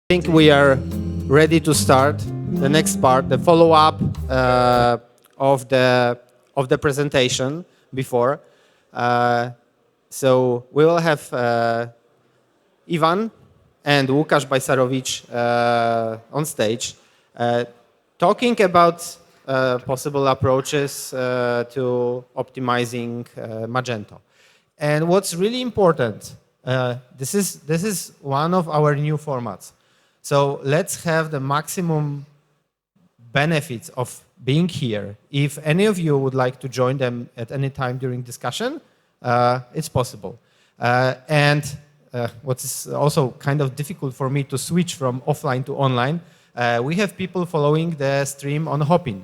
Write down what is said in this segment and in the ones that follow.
think we are ready to start the next part, the follow-up of the presentation before. So we will have Ivan and Łukasz Bajsarowicz on stage talking about possible approaches to optimizing Magento. And what's really important, this is one of our new formats. So let's have the maximum benefits of being here. If any of you would like to join them at any time during discussion, it's possible. And what is also kind of difficult for me to switch from offline to online, we have people following the stream on Hopin.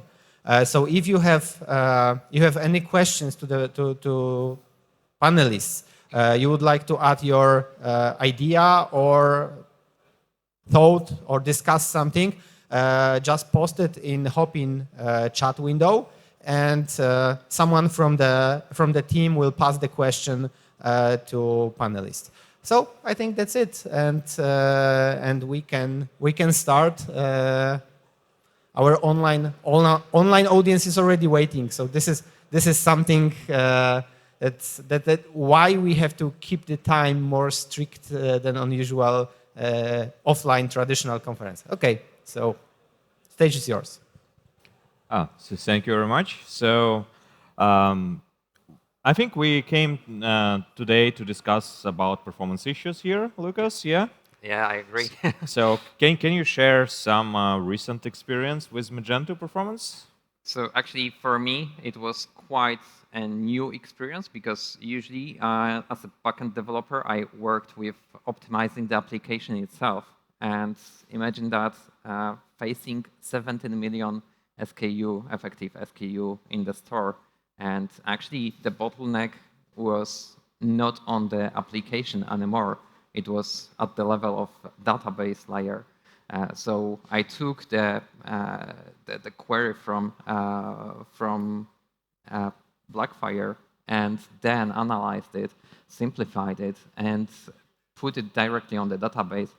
So if you have any questions to the panelists, you would like to add your idea or thought or discuss something, just post it in Hopin chat window, and someone from the team will pass the question to panelists. So I think that's it, and we can start. Our online audience is already waiting. So this is something that why we have to keep the time more strict than unusual offline traditional conference. Okay, so stage is yours. So thank you very much. So I think we came today to discuss about performance issues here, Łukasz, yeah? Yeah, I agree. So can you share some recent experience with Magento performance? So actually, for me, it was quite a new experience because usually, as a backend developer, I worked with optimizing the application itself. And imagine that facing 17 million SKU, effective SKU in the store. And actually, the bottleneck was not on the application anymore. It was at the level of database layer. So I took the query from Blackfire and then analyzed it, simplified it, and put it directly on the database.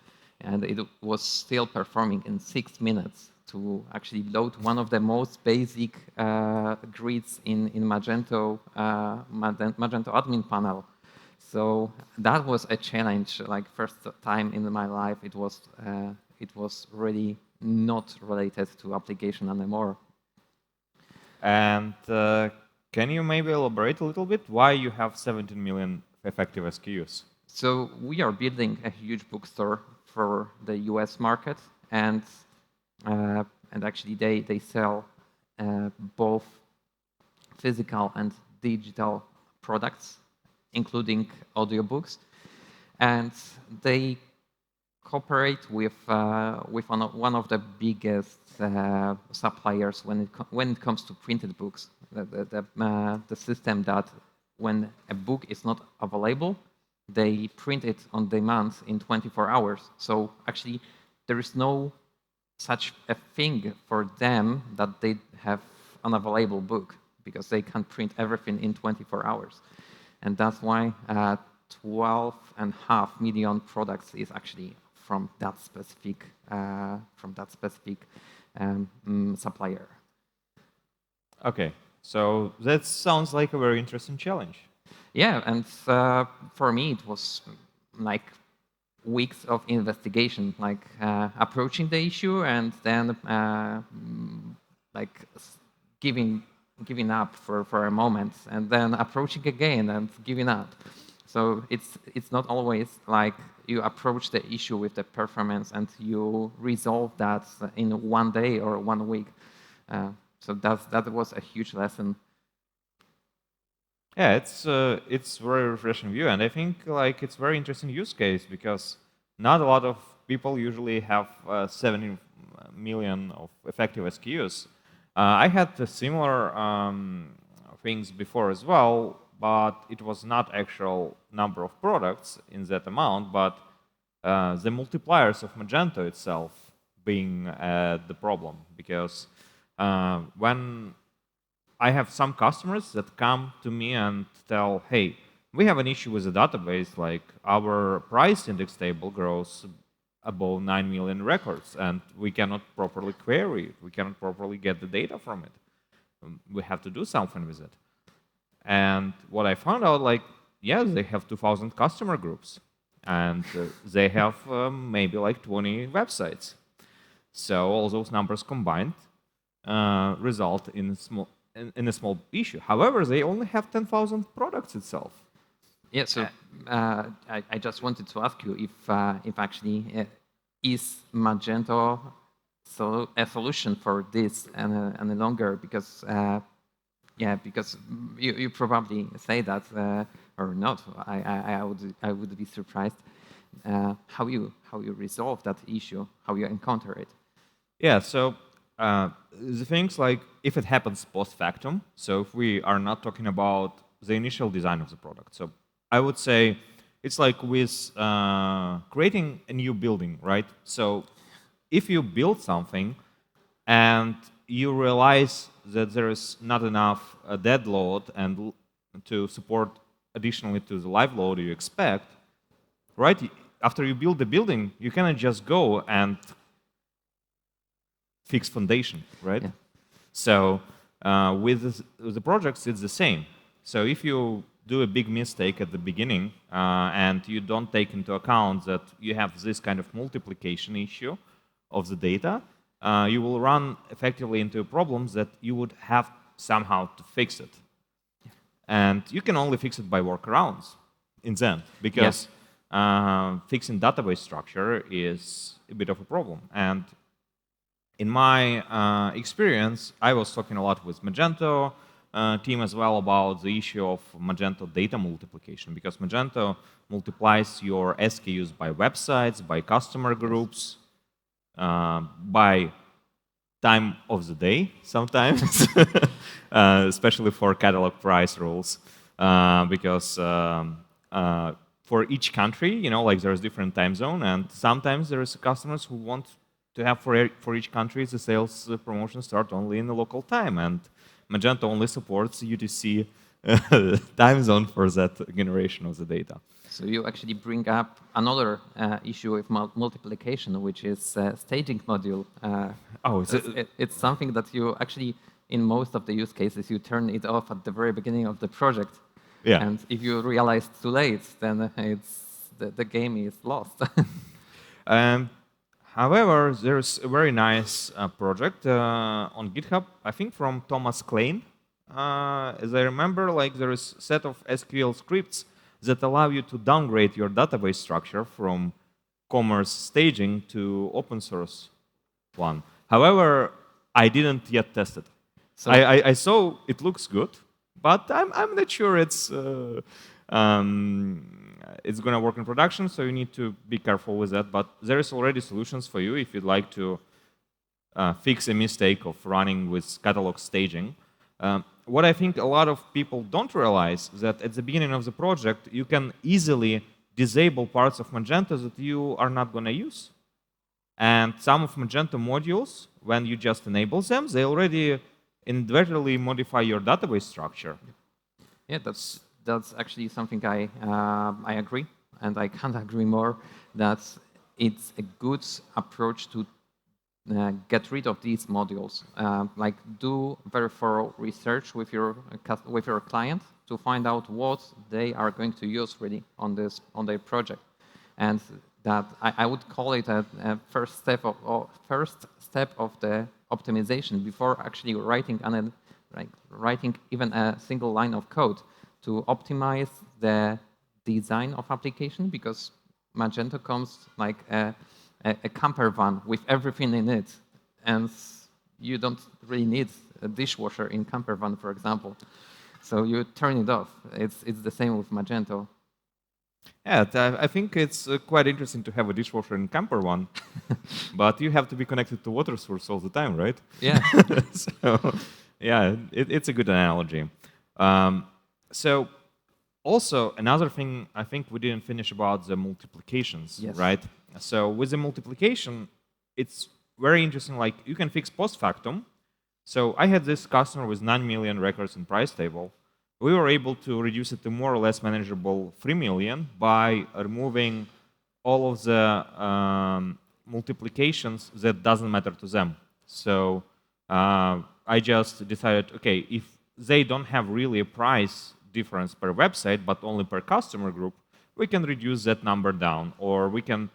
And it was still performing in 6 minutes to actually load one of the most basic grids in Magento admin panel. So that was a challenge. Like first time in my life, it was really not related to application anymore. And can you maybe elaborate a little bit why you have 17 million effective SKUs? So we are building a huge bookstore for the US market, and actually they sell both physical and digital products, including audiobooks, and they cooperate with one of the biggest suppliers when it comes to printed books. The system that when a book is not available, they print it on demand in 24 hours. So actually, there is no such a thing for them that they have an available book because they can print everything in 24 hours. And that's why 12.5 million products is actually from that specific supplier. Okay, so that sounds like a very interesting challenge. Yeah, and for me it was like weeks of investigation, like approaching the issue and then like giving up for a moment, and then approaching again and giving up. So it's not always like you approach the issue with the performance and you resolve that in 1 day or 1 week. So that was a huge lesson. Yeah, it's very refreshing view, and I think like it's very interesting use case because not a lot of people usually have 70 million of effective SKUs. I had similar things before as well, but it was not actual number of products in that amount, but the multipliers of Magento itself being the problem, because when I have some customers that come to me and tell, hey, we have an issue with the database, like our price index table grows above 9 million records, and we cannot properly query it. We cannot properly get the data from it. We have to do something with it. And what I found out, like, yes, they have 2,000 customer groups, and they have maybe like 20 websites. So all those numbers combined result in a small issue. However, they only have 10,000 products itself. Yeah, so I just wanted to ask you if actually is Magento a solution for this and longer, because because you probably say that or not. I would be surprised how you resolve that issue, how you encounter it. Yeah, so the things like if it happens post factum, so if we are not talking about the initial design of the product, so I would say it's like with creating a new building, right? So if you build something and you realize that there is not enough dead load and to support additionally to the live load you expect, right? After you build the building, you cannot just go and fix foundation, right? Yeah. So with the projects, it's the same. So if you do a big mistake at the beginning and you don't take into account that you have this kind of multiplication issue of the data, you will run effectively into problems that you would have somehow to fix it. And you can only fix it by workarounds in Zen, because fixing database structure is a bit of a problem. And in my experience, I was talking a lot with Magento team as well about the issue of Magento data multiplication, because Magento multiplies your SKUs by websites, by customer groups, by time of the day sometimes, especially for catalog price rules, because for each country, you know, like there's different time zone, and sometimes there's customers who want to have for each country the sales promotion start only in the local time, and Magento only supports UTC time zone for that generation of the data. So you actually bring up another issue with multiplication, which is staging module. It's something that you actually, in most of the use cases, you turn it off at the very beginning of the project. Yeah. And if you realize too late, then the game is lost. However, there's a very nice project on GitHub, I think from Thomas Klein. As I remember, like there is a set of SQL scripts that allow you to downgrade your database structure from commerce staging to open source one. However, I didn't yet test it. So I saw it looks good, but I'm not sure it's going to work in production, so you need to be careful with that. But there is already solutions for you if you'd like to fix a mistake of running with catalog staging. What I think a lot of people don't realize that at the beginning of the project, you can easily disable parts of Magento that you are not going to use. And some of Magento modules, when you just enable them, they already inadvertently modify your database structure. Yeah, that's actually something I agree, and I can't agree more, that it's a good approach to get rid of these modules. Like do very thorough research with your client to find out what they are going to use really on their project, and that I would call it a first step of the optimization before actually writing even a single line of code to optimize the design of application, because Magento comes like a camper van with everything in it, and you don't really need a dishwasher in camper van, for example. So you turn it off. It's the same with Magento. Yeah, I think it's quite interesting to have a dishwasher in camper one, but you have to be connected to water source all the time, right? Yeah. So, yeah, it's a good analogy. So also another thing I think we didn't finish about the multiplications, yes. Right? So with the multiplication, it's very interesting. Like you can fix post factum. So I had this customer with 9 million records in price table. We were able to reduce it to more or less manageable 3 million by removing all of the multiplications that doesn't matter to them. So I just decided, okay, if they don't have really a price difference per website, but only per customer group, we can reduce that number down, or we can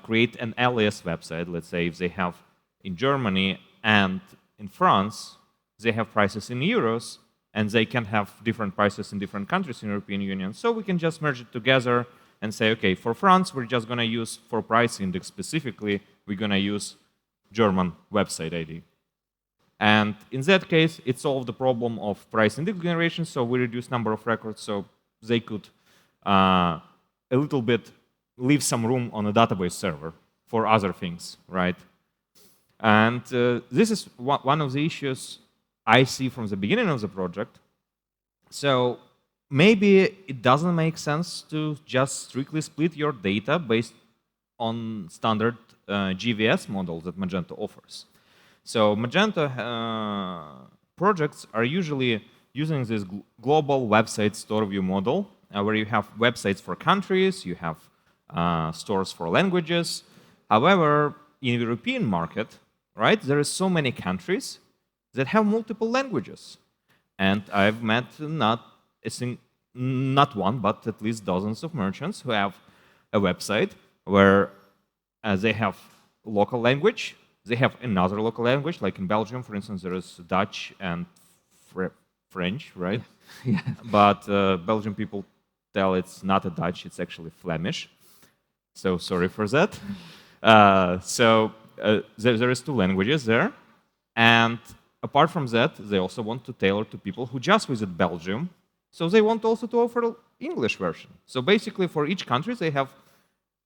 create an alias website. Let's say if they have in Germany and in France, they have prices in euros, and they can have different prices in different countries in the European Union. So we can just merge it together and say, okay, for France, we're just going to use, for price index specifically, we're going to use German website ID. And in that case, it solved the problem of price index generation, so we reduced number of records, so they could a little bit leave some room on a database server for other things, right? And this is one of the issues I see from the beginning of the project. So maybe it doesn't make sense to just strictly split your data based on standard GVS model that Magento offers. So Magento projects are usually using this global website store view model, where you have websites for countries, you have stores for languages. However, in the European market, right, there are so many countries that have multiple languages. And I've met not one, but at least dozens of merchants who have a website where they have local language, they have another local language, like in Belgium, for instance, there is Dutch and French, right? Yeah. But Belgian people tell it's not a Dutch, it's actually Flemish. So sorry for that. There is two languages there. And apart from that, they also want to tailor to people who just visit Belgium. So they want also to offer English version. So basically for each country, they have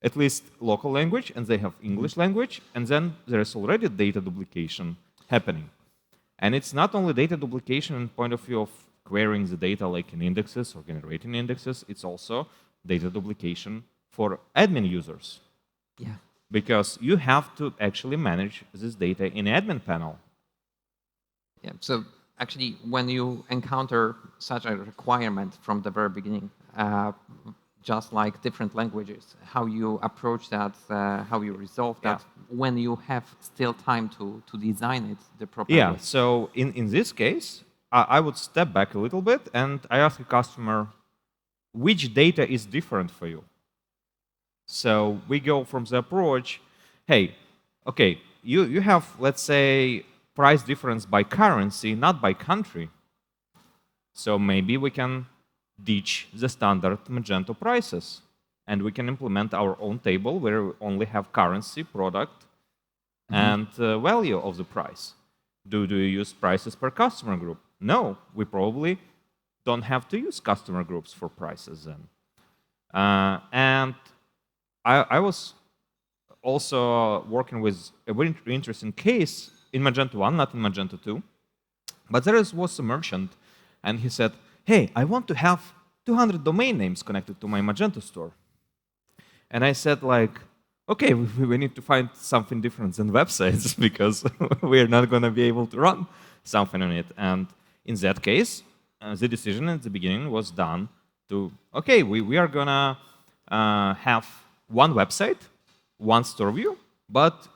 at least local language, and they have English language, and then there is already data duplication happening. And it's not only data duplication in point of view of querying the data like in indexes or generating indexes, it's also data duplication for admin users. Yeah. Because you have to actually manage this data in the admin panel. Yeah. So actually, when you encounter such a requirement from the very beginning, just like different languages, how you approach that, how you resolve that, when you have still time to design it the proper way. So in this case, I would step back a little bit and I ask a customer, which data is different for you? So we go from the approach, hey, okay, you have, let's say, price difference by currency, not by country. So maybe we can ditch the standard Magento prices, and we can implement our own table where we only have currency, product, and value of the price. Do you use prices per customer group? No, we probably don't have to use customer groups for prices then. And I was also working with a very interesting case in Magento 1, not in Magento 2. But there was a merchant, and he said, hey, I want to have 200 domain names connected to my Magento store. And I said, like, okay, we need to find something different than websites because we're not going to be able to run something on it. And in that case, the decision at the beginning was done to, okay, we are going to have one website, one store view, but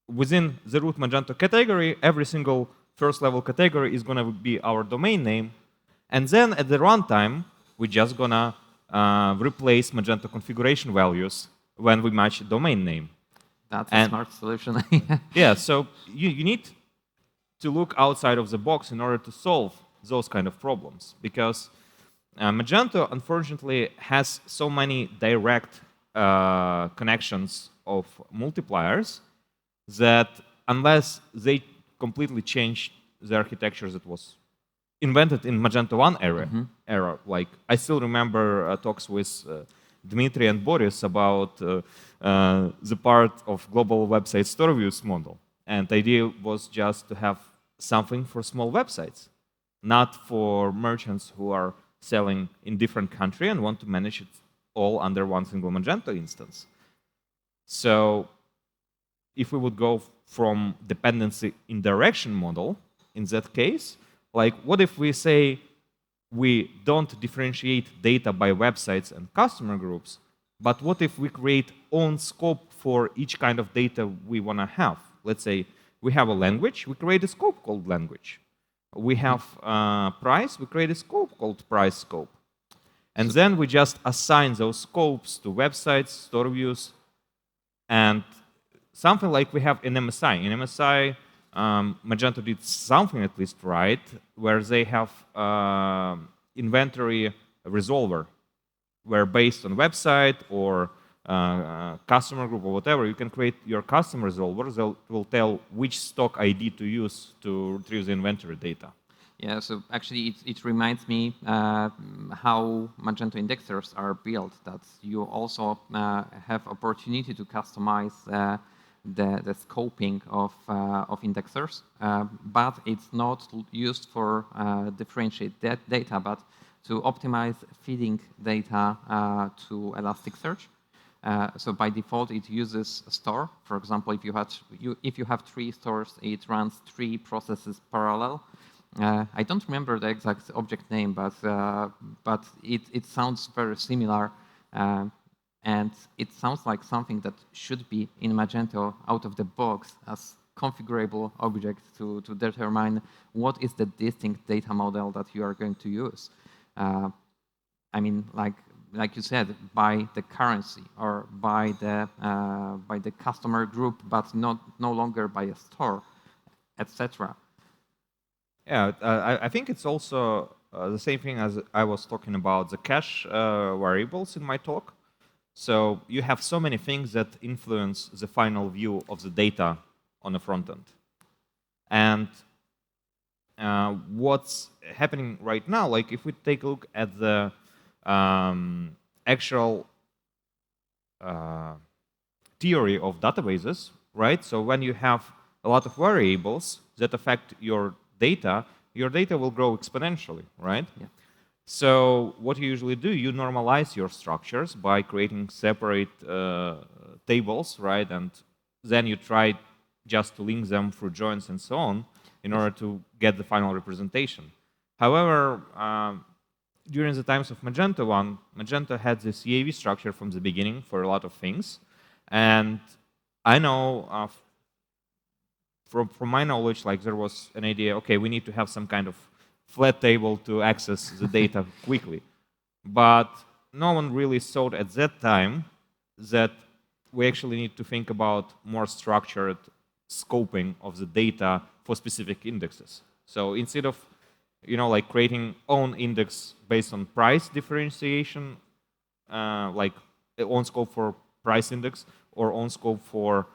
within the root Magento category, every single first level category is going to be our domain name. And then at the runtime, we're just going to replace Magento configuration values when we match domain name. That's a smart solution. Yeah, so you need to look outside of the box in order to solve those kind of problems. Because Magento, unfortunately, has so many direct connections of multipliers that unless they completely change the architecture that was invented in Magento 1 era, like I still remember talks with Dmitry and Boris about the part of global website store views model. And the idea was just to have something for small websites, not for merchants who are selling in different country and want to manage it all under one single Magento instance. So if we would go from dependency indirection model, in that case, like what if we say we don't differentiate data by websites and customer groups, But what if we create own scope for each kind of data we want to have? Let's say we have a language, we create a scope called language. We have price, we create a scope called price scope. And then we just assign those scopes to websites, store views, and something like we have in MSI. In MSI, Magento did something at least right, where they have inventory resolver, where based on website or customer group or whatever, you can create your custom resolver that will tell which stock ID to use to retrieve the inventory data. Yeah, so actually it reminds me how Magento indexers are built, that you also have opportunity to customize the scoping of indexers, but it's not used for differentiate data, but to optimize feeding data to Elasticsearch. So by default, it uses a store. For example, if you have 3 stores, it runs 3 processes parallel. I don't remember the exact object name, but it sounds very similar, and it sounds like something that should be in Magento out of the box as configurable object to determine what is the distinct data model that you are going to use. I mean, like you said, by the currency or by the customer group, but no longer by a store, etc. Yeah, I think it's also the same thing as I was talking about the cache variables in my talk. So you have so many things that influence the final view of the data on the front end. And what's happening right now, like if we take a look at the actual theory of databases, right? So when you have a lot of variables that affect your data will grow exponentially, right? Yeah. So what you usually do, you normalize your structures by creating separate tables, right? And then you try just to link them through joins and so on in order to get the final representation. However, during the times of Magento 1, Magento had this EAV structure from the beginning for a lot of things. And I know from my knowledge, like there was an idea, okay, we need to have some kind of flat table to access the data quickly. But no one really thought at that time that we actually need to think about more structured scoping of the data for specific indexes. So instead of like creating own index based on price differentiation, like own scope for price index or own scope for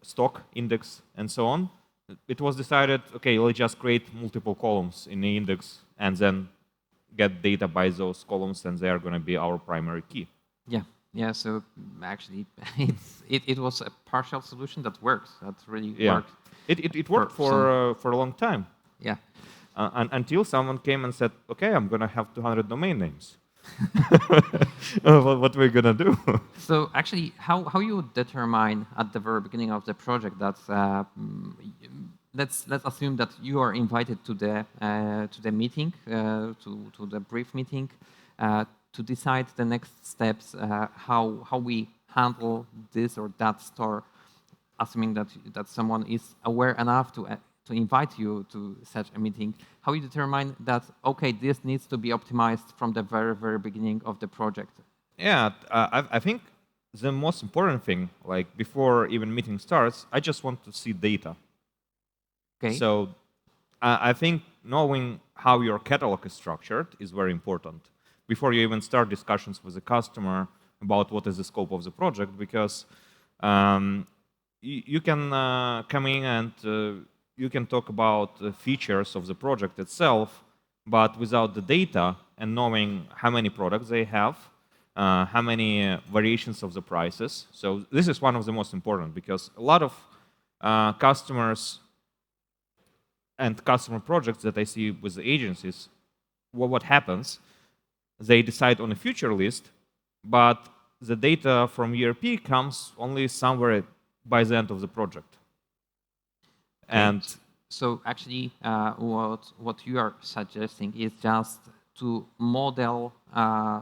stock index and so on, it was decided, okay, let's just create multiple columns in the index and then get data by those columns, and they are going to be our primary key. Yeah. So actually, it was a partial solution that works. That really worked. It worked for a long time. Yeah. Until someone came and said, okay, I'm going to have 200 domain names. What we're going to do? So actually, how you determine at the very beginning of the project that let's assume that you are invited to the meeting, to the brief meeting, to decide the next steps, how we handle this or that store, assuming that someone is aware enough to invite you to such a meeting. How you determine that, okay, this needs to be optimized from the very, very beginning of the project? Yeah, I think the most important thing, like before even meeting starts, I just want to see data. Okay. So I think knowing how your catalog is structured is very important before you even start discussions with the customer about what is the scope of the project, because you can come in and you can talk about the features of the project itself, but without the data and knowing how many products they have, how many variations of the prices. So this is one of the most important, because a lot of customers and customer projects that I see with the agencies, what happens, they decide on a future list, but the data from ERP comes only somewhere by the end of the project. Okay. And so actually, what you are suggesting is just to model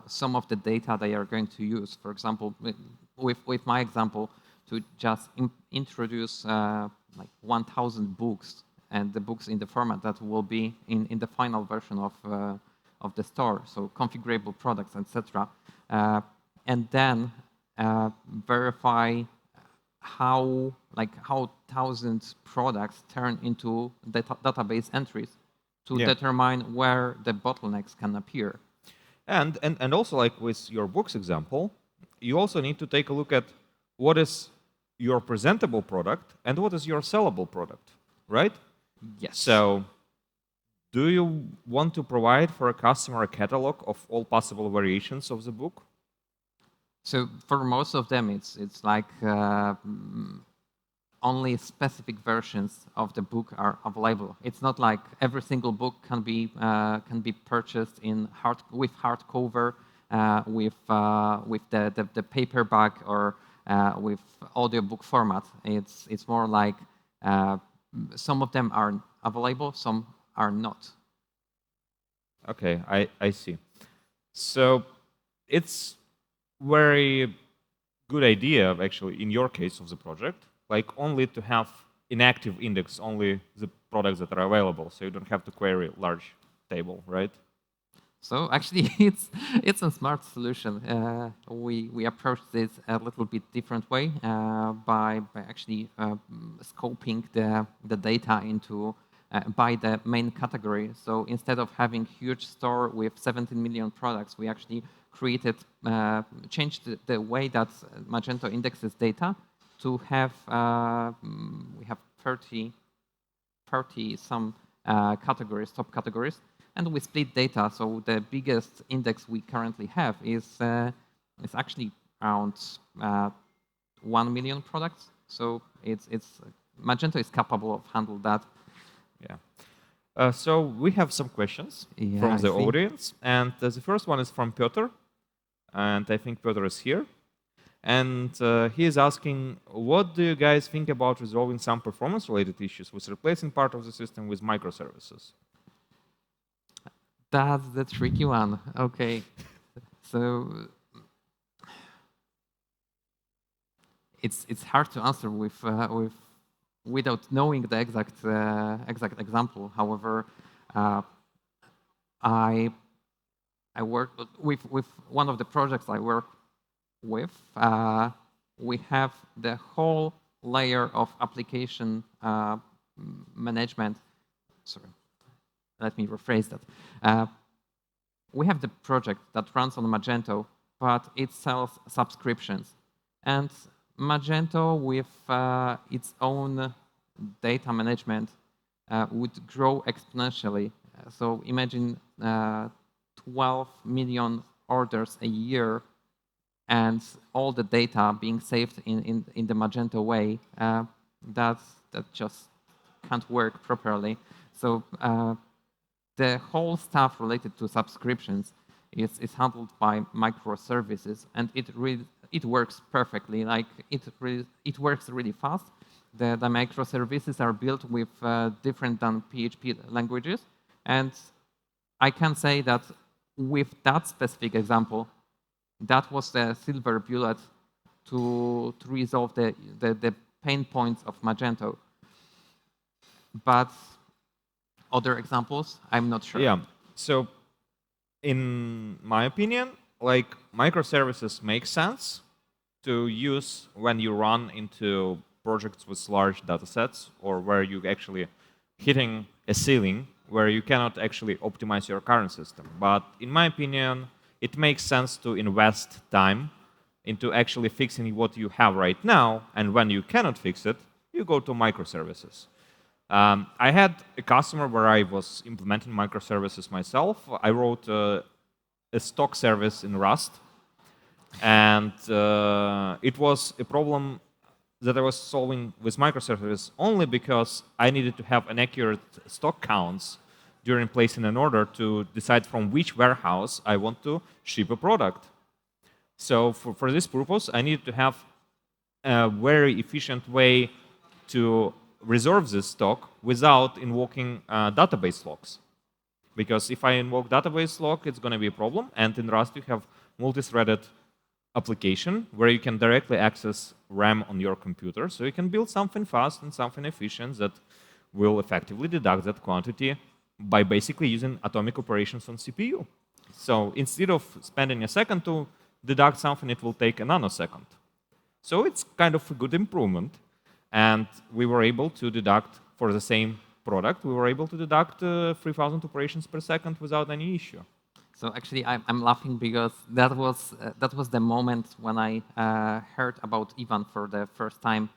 some of the data they are going to use. For example, with my example, to just introduce like 1,000 books, and the books in the format that will be in the final version of the store, so configurable products, etc. And then verify how 1,000 products turn into database entries to determine where the bottlenecks can appear. And also, like with your books example, you also need to take a look at what is your presentable product and what is your sellable product, right? Yes. So do you want to provide for a customer a catalog of all possible variations of the book? So for most of them, it's like only specific versions of the book are available. It's not like every single book can be purchased with hardcover, with the paperback, or with audiobook format. It's more like some of them are available, some are not. Okay, I see. So it's very good idea, actually, in your case of the project, like only to have inactive index only the products that are available, so you don't have to query large table, right? So actually, it's a smart solution. We approach this a little bit different way by actually scoping the data into by the main category. So instead of having huge store with 17 million products, we actually changed the way that Magento indexes data to have we have 30 some categories, top categories. And we split data, so the biggest index we currently have is actually around 1 million products. So Magento is capable of handle that. Yeah. So we have some questions from the audience, and the first one is from Piotr, and I think Piotr is here. And he is asking, what do you guys think about resolving some performance-related issues with replacing part of the system with microservices? That's the tricky one. Okay, so it's hard to answer without knowing the exact example. However, I work with one of the projects I work with. We have the whole layer of application management. Sorry. Let me rephrase that. We have the project that runs on Magento, but it sells subscriptions. And Magento, with its own data management, would grow exponentially. So imagine 12 million orders a year and all the data being saved in the Magento way. That just can't work properly. So the whole stuff related to subscriptions is handled by microservices, and it works perfectly. Like it works really fast. The microservices are built with different than PHP languages, and I can say that with that specific example, that was the silver bullet to resolve the pain points of Magento. But other examples, I'm not sure. Yeah. So, in my opinion, like microservices make sense to use when you run into projects with large data sets or where you actually hitting a ceiling where you cannot actually optimize your current system. But in my opinion, it makes sense to invest time into actually fixing what you have right now, and when you cannot fix it, you go to microservices. I had a customer where I was implementing microservices myself. I wrote a stock service in Rust, and it was a problem that I was solving with microservices only because I needed to have an accurate stock counts during placing an order to decide from which warehouse I want to ship a product. So for this purpose, I needed to have a very efficient way to reserve this stock without invoking database logs. Because if I invoke database lock, it's going to be a problem. And in Rust, you have multi-threaded application where you can directly access RAM on your computer. So you can build something fast and something efficient that will effectively deduct that quantity by basically using atomic operations on CPU. So instead of spending a second to deduct something, it will take a nanosecond. So it's kind of a good improvement. And we were able to deduct for the same product, we were able to deduct 3,000 operations per second without any issue. So actually, I'm laughing because that was the moment when I heard about Ivan for the first time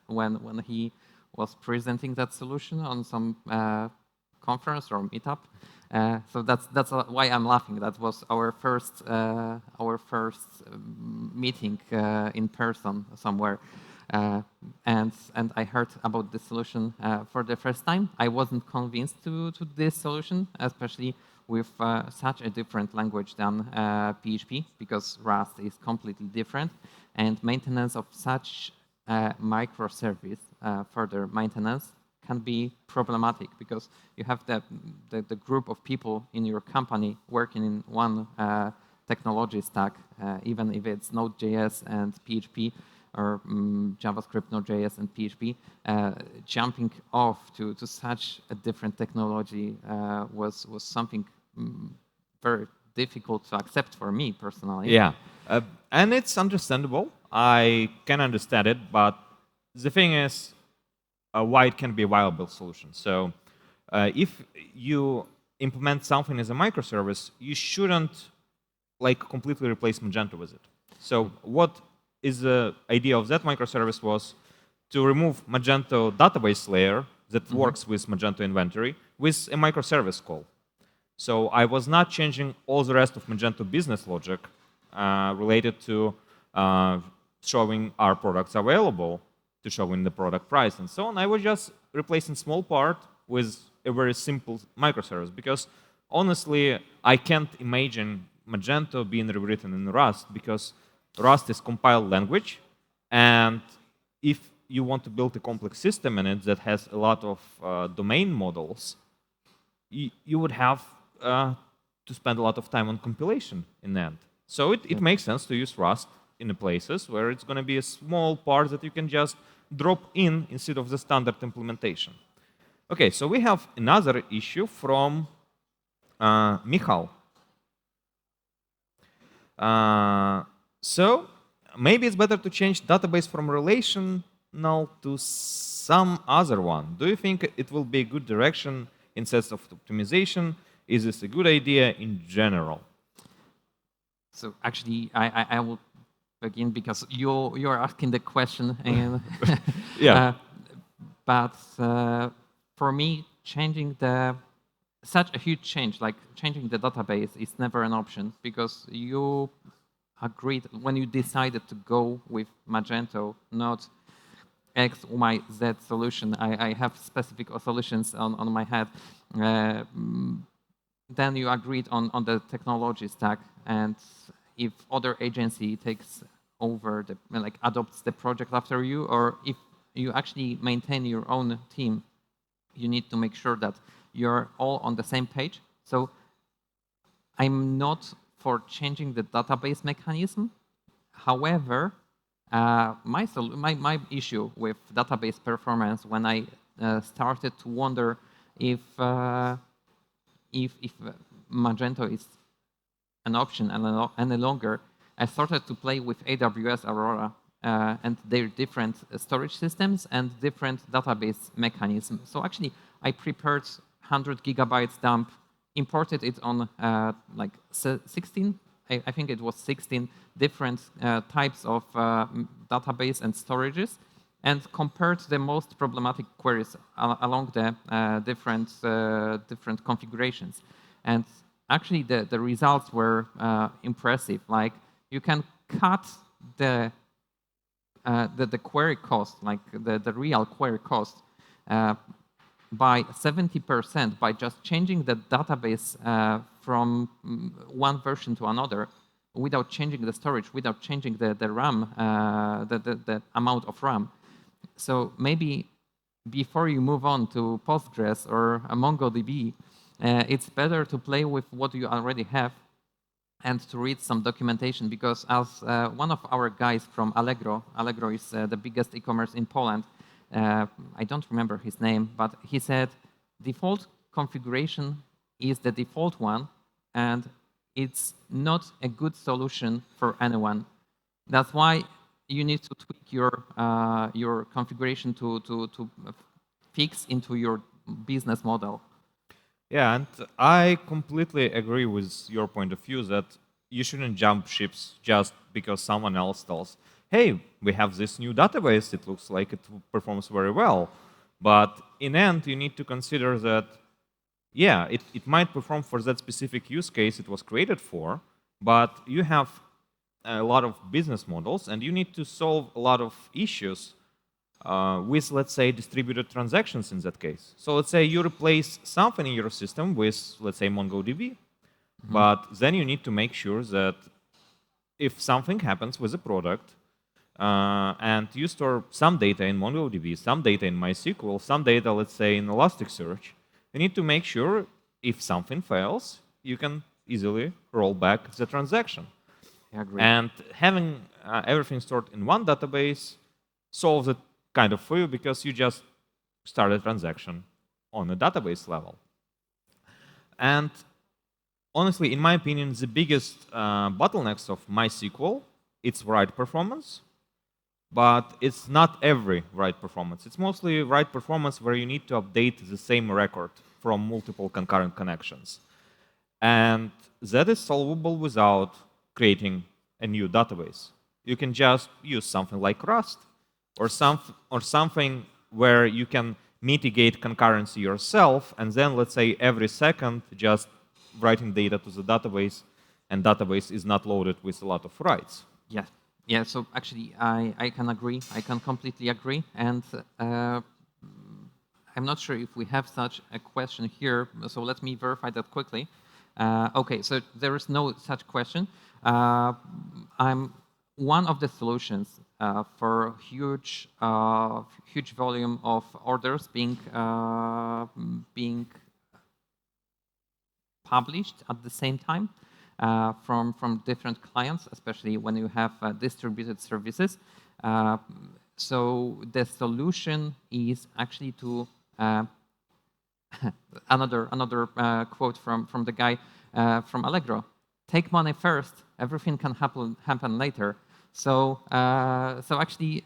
when he was presenting that solution on some conference or meetup. So that's why I'm laughing. That was our first meeting in person somewhere. And I heard about this solution for the first time. I wasn't convinced to this solution, especially with such a different language than PHP, because Rust is completely different, and maintenance of such microservice, further maintenance, can be problematic because you have the group of people in your company working in one technology stack, even if it's Node.js and PHP, or JavaScript, Node.js, and PHP, jumping off to such a different technology was something very difficult to accept for me personally. Yeah, and it's understandable. I can understand it, but the thing is, why it can be a viable solution. So if you implement something as a microservice, you shouldn't completely replace Magento with it. So what is the idea of that microservice was to remove Magento database layer that works with Magento inventory with a microservice call. So I was not changing all the rest of Magento business logic related to showing our products available, to showing the product price and so on. I was just replacing small part with a very simple microservice because honestly, I can't imagine Magento being rewritten in Rust because Rust is compiled language, and if you want to build a complex system in it that has a lot of domain models, you would have to spend a lot of time on compilation in the end. So it makes sense to use Rust in the places where it's going to be a small part that you can just drop in instead of the standard implementation. Okay, so we have another issue from Michal. So maybe it's better to change database from relational to some other one. Do you think it will be a good direction instead of optimization? Is this a good idea in general? So actually, I will begin because you're asking the question, and yeah. But for me, changing such a huge change, like changing the database, is never an option because you agreed when you decided to go with Magento, not X, Y, Z solution. I have specific solutions on my head. Then you agreed on the technology stack, and if other agency takes over, adopts the project after you, or if you actually maintain your own team, you need to make sure that you're all on the same page. So I'm not for changing the database mechanism. However, my issue with database performance when I started to wonder if Magento is an option any longer, I started to play with AWS Aurora and their different storage systems and different database mechanisms. So actually, I prepared 100 gigabytes dump, imported it on 16, I think it was 16 different types of database and storages, and compared the most problematic queries along the different configurations. And actually, the results were impressive. Like you can cut the query cost, like the real query cost, by 70% by just changing the database from one version to another, without changing the storage, without changing the RAM, the amount of RAM. So maybe before you move on to Postgres or MongoDB, it's better to play with what you already have and to read some documentation, because as one of our guys from Allegro is the biggest e-commerce in Poland, I don't remember his name, but he said default configuration is the default one, and it's not a good solution for anyone. That's why you need to tweak your configuration to fix into your business model. Yeah, and I completely agree with your point of view that you shouldn't jump ships just because someone else tells, hey, we have this new database, it looks like it performs very well. But in the end, you need to consider that, yeah, it might perform for that specific use case it was created for, but you have a lot of business models, and you need to solve a lot of issues with, let's say, distributed transactions in that case. So let's say you replace something in your system with, let's say, MongoDB, but then you need to make sure that if something happens with a product and you store some data in MongoDB, some data in MySQL, some data, let's say, in Elasticsearch, you need to make sure if something fails, you can easily roll back the transaction. I agree. And having everything stored in one database solves it kind of for you, because you just start a transaction on a database level. And honestly, in my opinion, the biggest bottlenecks of MySQL, it's write performance, but it's not every write performance. It's mostly write performance where you need to update the same record from multiple concurrent connections. And that is solvable without creating a new database. You can just use something like Rust or something where you can mitigate concurrency yourself, and then, let's say, every second just writing data to the database, and database is not loaded with a lot of writes. Yeah, yeah. So actually, I can agree. I can completely agree. And I'm not sure if we have such a question here. So let me verify that quickly. OK, so there is no such question. I'm one of the solutions for huge volume of orders being published at the same time from different clients, especially when you have distributed services. So the solution is actually to another quote from the guy from Allegro: "Take money first; everything can happen later." So actually,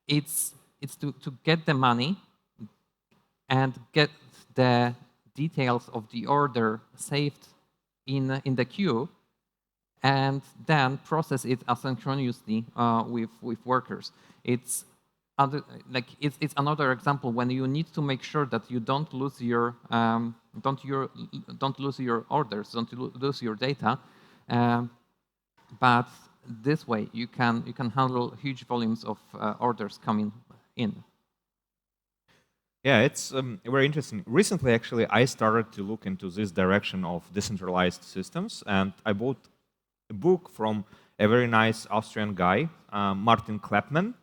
it's to get the money and get the details of the order saved in the queue, and then process it asynchronously with workers. It's another example when you need to make sure that you don't lose your orders, don't lose your data. But this way, you can handle huge volumes of orders coming in. Yeah, it's very interesting. Recently, actually, I started to look into this direction of decentralized systems, and I bought a book from a very nice Austrian guy, Martin Kleppmann,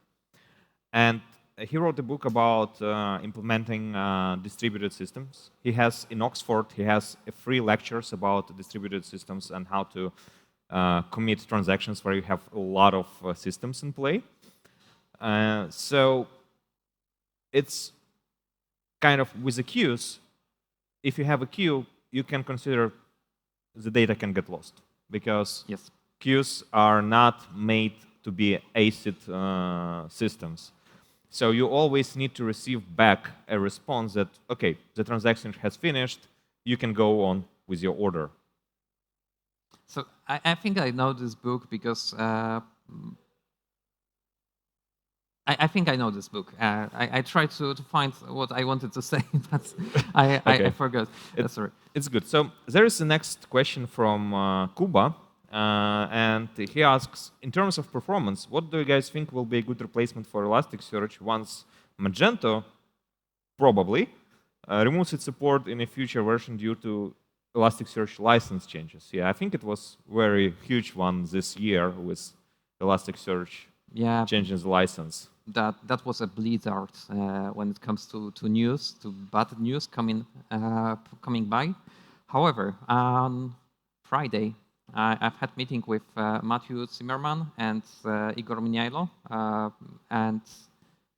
and he wrote a book about implementing distributed systems. He has, in Oxford, he has free lectures about distributed systems and how to commit transactions where you have a lot of systems in play. So it's kind of with the queues. If you have a queue, you can consider the data can get lost, because yes, queues are not made to be ACID systems. So you always need to receive back a response that, OK, the transaction has finished, you can go on with your order. So I think I know this book because I think I know this book. I tried to find what I wanted to say, but I forgot. Sorry. It's good. So there is the next question from Kuba, and he asks, in terms of performance, what do you guys think will be a good replacement for Elasticsearch once Magento probably removes its support in a future version due to Elasticsearch license changes? Yeah, I think it was a very huge one this year with Elasticsearch changing the license. that that was a blizzard when it comes to news, to bad news coming by. However, on Friday, I've had meeting with Matthew Zimmerman and Igor Miniajlo, and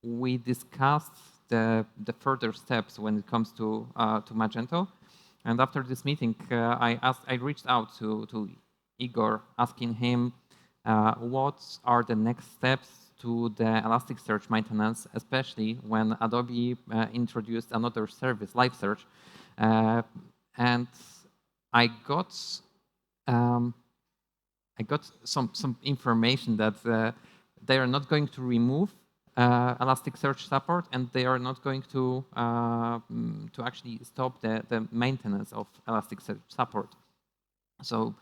we discussed the further steps when it comes to Magento. And after this meeting, I reached out to Igor, asking him what are the next steps to the Elasticsearch maintenance, especially when Adobe introduced another service, Live Search, and I got some information that they are not going to remove Elasticsearch support, and they are not going to actually stop the maintenance of Elasticsearch support. So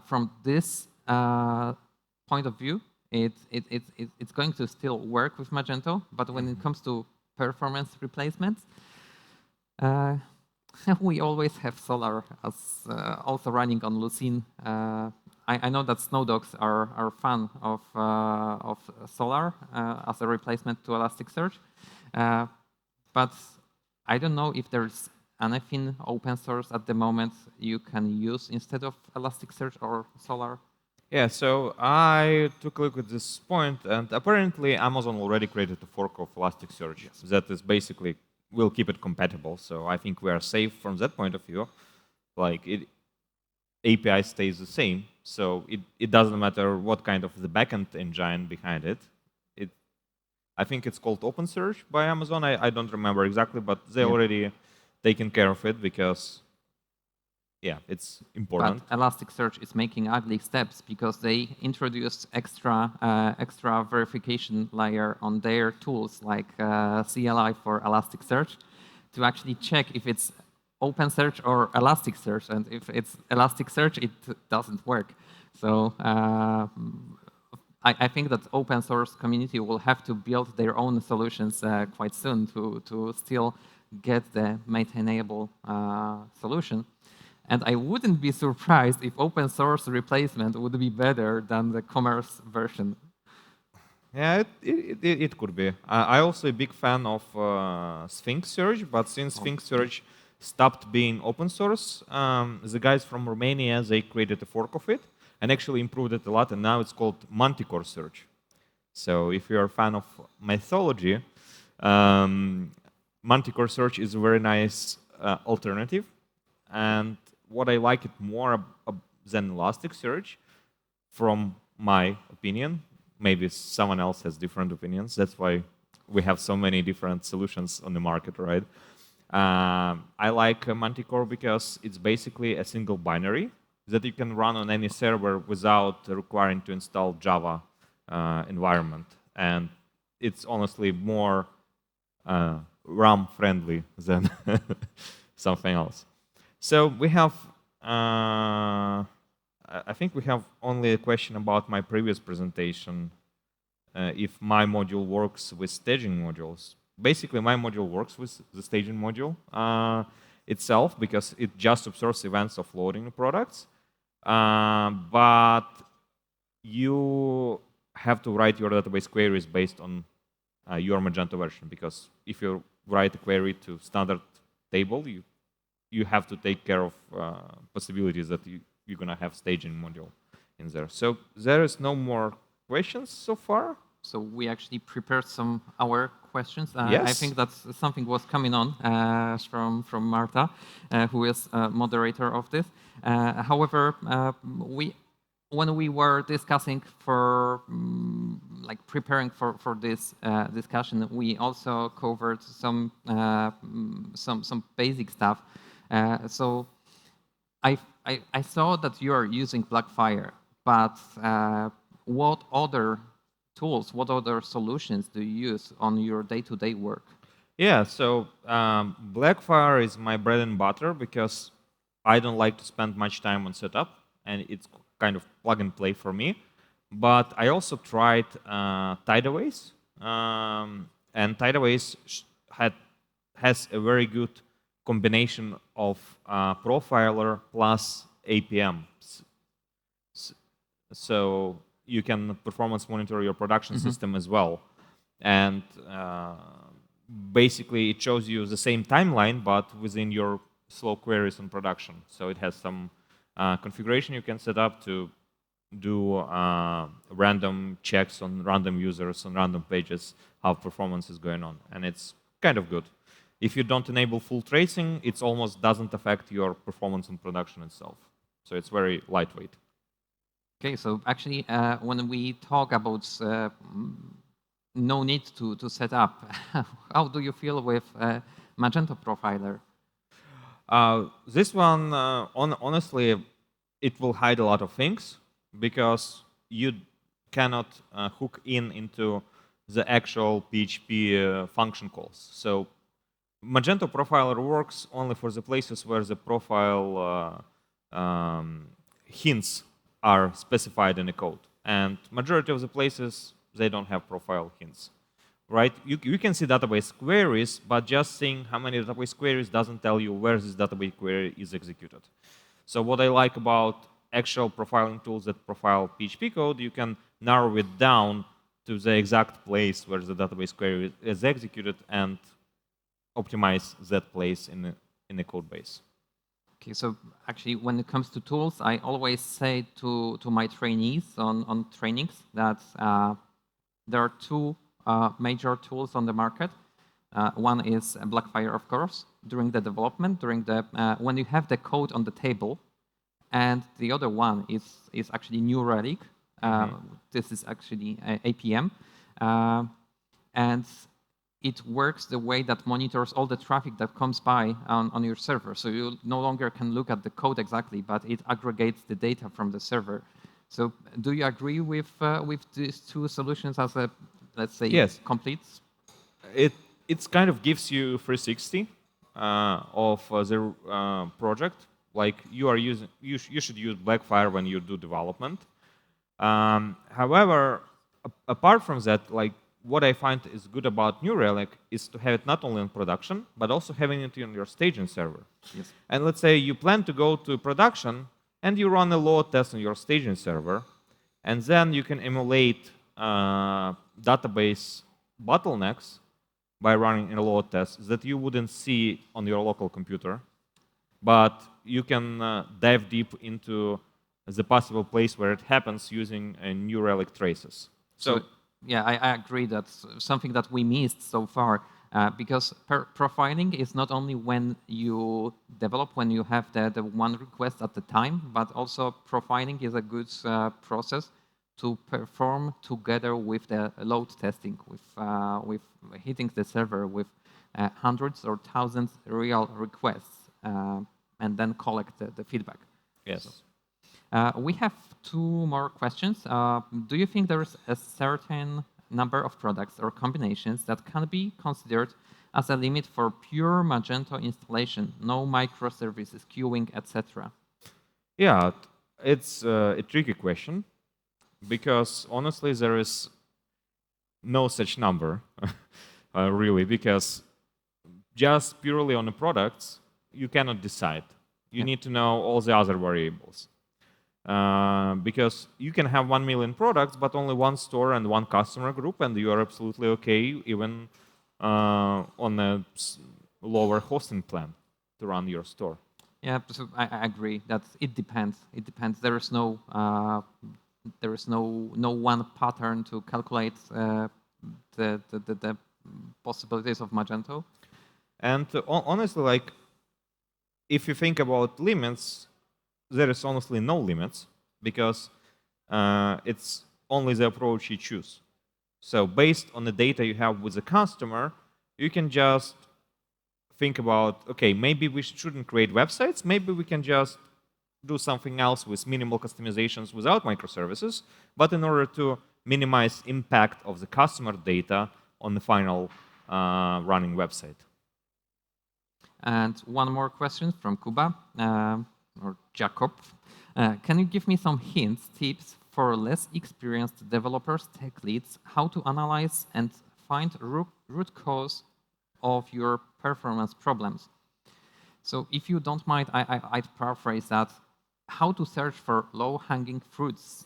from this point of view, it's going to still work with Magento, but when it comes to performance replacements, we always have Solar as also running on Lucene. I know that Snowdogs are fan of Solar as a replacement to Elasticsearch, but I don't know if there's anything open source at the moment you can use instead of Elasticsearch or Solar. Yeah, so I took a look at this point, and apparently Amazon already created a fork of Elasticsearch that is basically will keep it compatible. So I think we are safe from that point of view. Like API stays the same, so it doesn't matter what kind of the backend engine behind it. I think it's called OpenSearch by Amazon. I don't remember exactly, but they already taken care of it because, yeah, it's important. But Elasticsearch is making ugly steps because they introduced extra verification layer on their tools like CLI for Elasticsearch to actually check if it's OpenSearch or Elasticsearch, and if it's Elasticsearch, it doesn't work. So I think that open source community will have to build their own solutions quite soon to still get the maintainable solution. And I wouldn't be surprised if open source replacement would be better than the commerce version. Yeah, it could be. I also a big fan of Sphinx Search, but since Sphinx Search stopped being open source, the guys from Romania, they created a fork of it and actually improved it a lot, and now it's called Manticore Search. So if you're a fan of mythology, Manticore Search is a very nice alternative. And what I like it more than Elasticsearch, from my opinion, maybe someone else has different opinions. That's why we have so many different solutions on the market, right? I like Manticore because it's basically a single binary that you can run on any server without requiring to install Java environment. And it's honestly more RAM-friendly than something else. So we have, I think we have only a question about my previous presentation, if my module works with staging modules. Basically, my module works with the staging module itself because it just observes events of loading the products. But you have to write your database queries based on your Magento version, because if you write a query to standard table, you have to take care of possibilities that you're going to have staging module in there. So there is no more questions so far. So we actually prepared some our questions. Yes. I think that something was coming on from Marta, who is moderator of this. However, when we were discussing for like preparing for this discussion, we also covered some basic stuff. So I saw that you are using Blackfire, but what other tools, what other solutions do you use on your day-to-day work? Yeah, so Blackfire is my bread and butter because I don't like to spend much time on setup, and it's kind of plug and play for me. But I also tried Tidaways, and Tidaways has a very good combination of profiler plus APM. So you can performance monitor your production system as well. And basically, it shows you the same timeline, but within your slow queries in production. So it has some configuration you can set up to do random checks on random users on random pages, how performance is going on. And it's kind of good. If you don't enable full tracing, it almost doesn't affect your performance in production itself. So it's very lightweight. Okay, so actually, when we talk about no need to set up, how do you feel with Magento Profiler? This one, honestly, it will hide a lot of things because you cannot hook into the actual PHP function calls. So Magento Profiler works only for the places where the profile hints are specified in the code. And majority of the places, they don't have profile hints. Right? You can see database queries, but just seeing how many database queries doesn't tell you where this database query is executed. So what I like about actual profiling tools that profile PHP code, you can narrow it down to the exact place where the database query is executed and optimize that place in the code base. Okay, so actually, when it comes to tools, I always say to my trainees on trainings that there are two major tools on the market. One is Blackfire, of course, during the development, when you have the code on the table, and the other one is actually New Relic. This is actually APM, and it works the way that monitors all the traffic that comes by on your server. So you no longer can look at the code exactly, but it aggregates the data from the server. So do you agree with these two solutions as a, let's say, yes, complete? It kind of gives you 360 of the project. Like you should use Blackfire when you do development. However, apart from that, like what I find is good about New Relic is to have it not only in production, but also having it on your staging server. Yes. And let's say you plan to go to production and you run a load test on your staging server, and then you can emulate database bottlenecks by running a load test that you wouldn't see on your local computer, but you can dive deep into the possible place where it happens using New Relic traces. So yeah, I agree. That's something that we missed so far, because profiling is not only when you develop, when you have the one request at the time, but also profiling is a good process to perform together with the load testing, with hitting the server with hundreds or thousands real requests, and then collect the feedback. Yes. So, we have two more questions. Do you think there is a certain number of products or combinations that can be considered as a limit for pure Magento installation, no microservices, queuing, etc.? Yeah, it's a tricky question because honestly there is no such number, really, because just purely on the products, you cannot decide. You need to know all the other variables. Because you can have 1 million products, but only one store and one customer group, and you are absolutely okay even on a lower hosting plan to run your store. Yeah, so I agree that it depends. It depends. There is no one pattern to calculate the possibilities of Magento. And honestly, like if you think about limits, there is honestly no limits because it's only the approach you choose. So based on the data you have with the customer, you can just think about, okay, maybe we shouldn't create websites. Maybe we can just do something else with minimal customizations without microservices, but in order to minimize impact of the customer data on the final running website. And one more question from Kuba, or Jacob. Can you give me some hints, tips for less experienced developers, tech leads, how to analyze and find root cause of your performance problems? So if you don't mind, I'd paraphrase that. How to search for low-hanging fruits.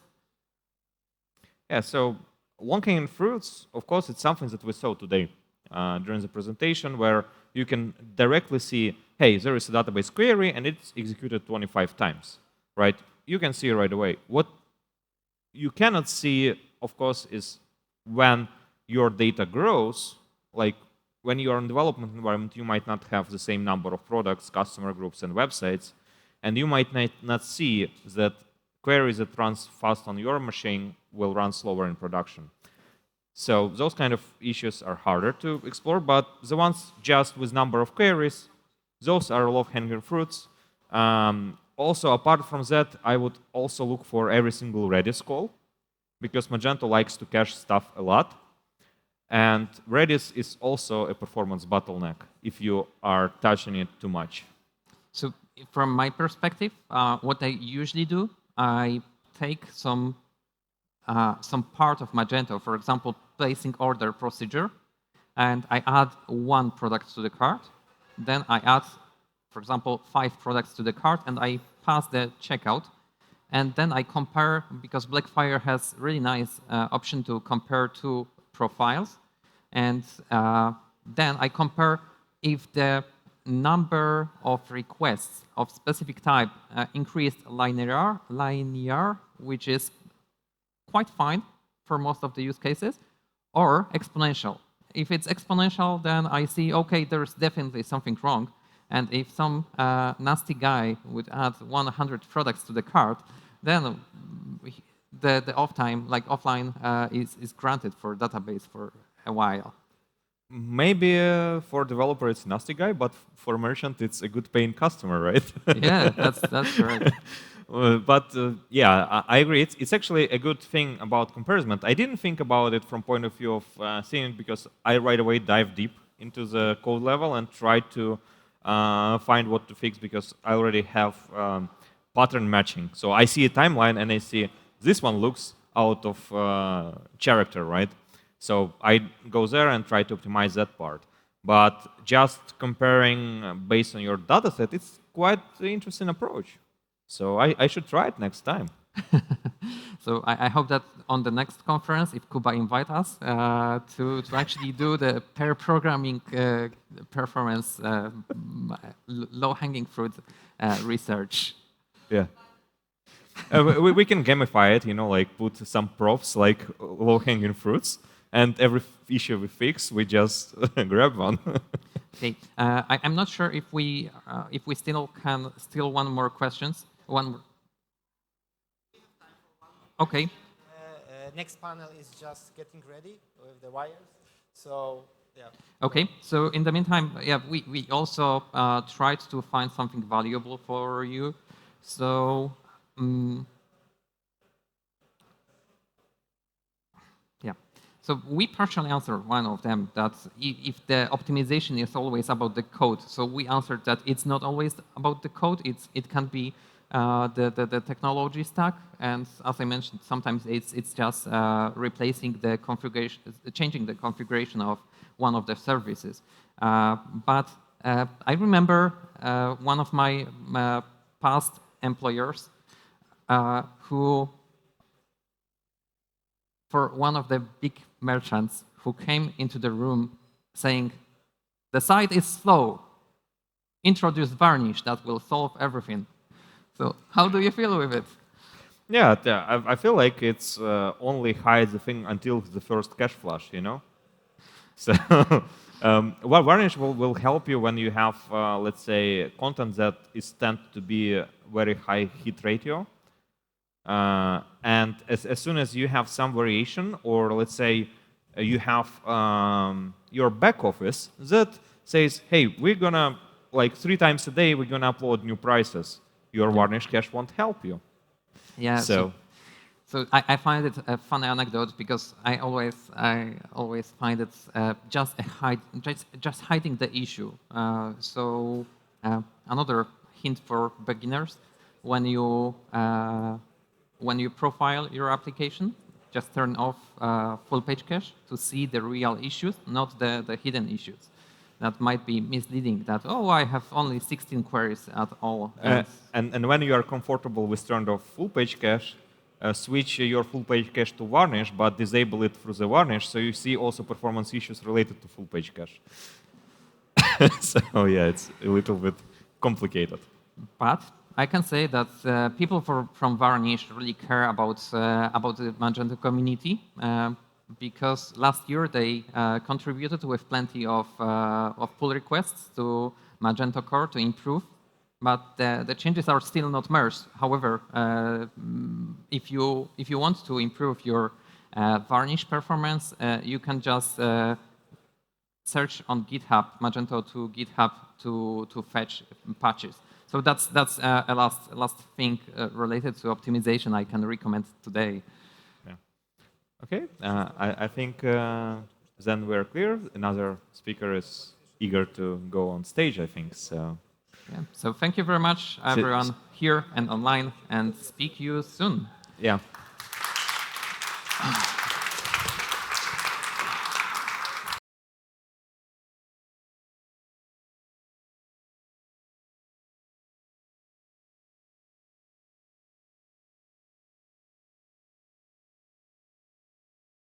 Yeah, so long-hanging fruits, of course, it's something that we saw today during the presentation, where you can directly see, hey, there is a database query, and it's executed 25 times, right? You can see right away. What you cannot see, of course, is when your data grows, like when you are in development environment, you might not have the same number of products, customer groups, and websites, and you might not see that queries that runs fast on your machine will run slower in production. So those kind of issues are harder to explore, but the ones just with number of queries, those are low-hanging fruits. Also, apart from that, I would also look for every single Redis call, because Magento likes to cache stuff a lot. And Redis is also a performance bottleneck if you are touching it too much. So from my perspective, what I usually do, I take some part of Magento, for example, placing order procedure, and I add one product to the cart. Then I add, for example, 5 products to the cart, and I pass the checkout. And then I compare, because Blackfire has really nice option to compare 2 profiles. And then I compare if the number of requests of specific type increased linear, which is quite fine for most of the use cases, or exponential. If it's exponential, then I see, okay, there's definitely something wrong. And if some nasty guy would add 100 products to the cart, then the off-time, like offline, is granted for database for a while. Maybe for developer it's nasty guy, but for merchant it's a good paying customer, right? Yeah, that's correct. Yeah, I agree. It's actually a good thing about comparison. I didn't think about it from point of view of seeing it, because I right away dive deep into the code level and try to find what to fix, because I already have pattern matching. So I see a timeline and I see this one looks out of character, right? So I go there and try to optimize that part. But just comparing based on your dataset, it's quite an interesting approach. So I should try it next time. So I hope that on the next conference, if Kuba invite us to actually do the pair programming performance low-hanging fruit research. Yeah. We can gamify it, like put some props like low-hanging fruits, and every issue we fix, we just grab one. Okay. I'm not sure if we still can one more questions. One more. Okay. Next panel is just getting ready with the wires. So yeah. Okay. So in the meantime, yeah, we also tried to find something valuable for you. So. So we partially answered one of them, that if the optimization is always about the code. So we answered that it's not always about the code. It can be the technology stack, and as I mentioned, sometimes it's just replacing the configuration, changing the configuration of one of the services. But I remember one of my past employers who, for one of the big merchants, who came into the room saying, the site is slow, introduce Varnish, that will solve everything. So how do you feel with it? Yeah, I feel like it's only hides the thing until the first cache flush, So Varnish will help you when you have, let's say, content that is tend to be very high hit ratio. And as soon as you have some variation, or let's say you have your back office that says, hey, we're gonna, like 3 times a day, we're gonna upload new prices, your Varnish cache won't help you. Yeah. So I find it a funny anecdote, because I always find it just hiding the issue. So another hint for beginners: when you profile your application, just turn off full page cache to see the real issues, not the hidden issues. That might be misleading, that, oh, I have only 16 queries at all. And when you are comfortable with turned off full page cache, switch your full page cache to Varnish, but disable it through the Varnish, so you see also performance issues related to full page cache. So yeah, it's a little bit complicated. But I can say that people from Varnish really care about the Magento community because last year they contributed with plenty of pull requests to Magento core to improve. But the changes are still not merged. However, if you want to improve your Varnish performance, you can just search on GitHub, Magento to GitHub to fetch patches. So that's a last thing related to optimization I can recommend today. Yeah. Okay. I think then we're clear. Another speaker is eager to go on stage, I think. So. Yeah. So thank you very much, everyone here and online, and speak you soon. Yeah.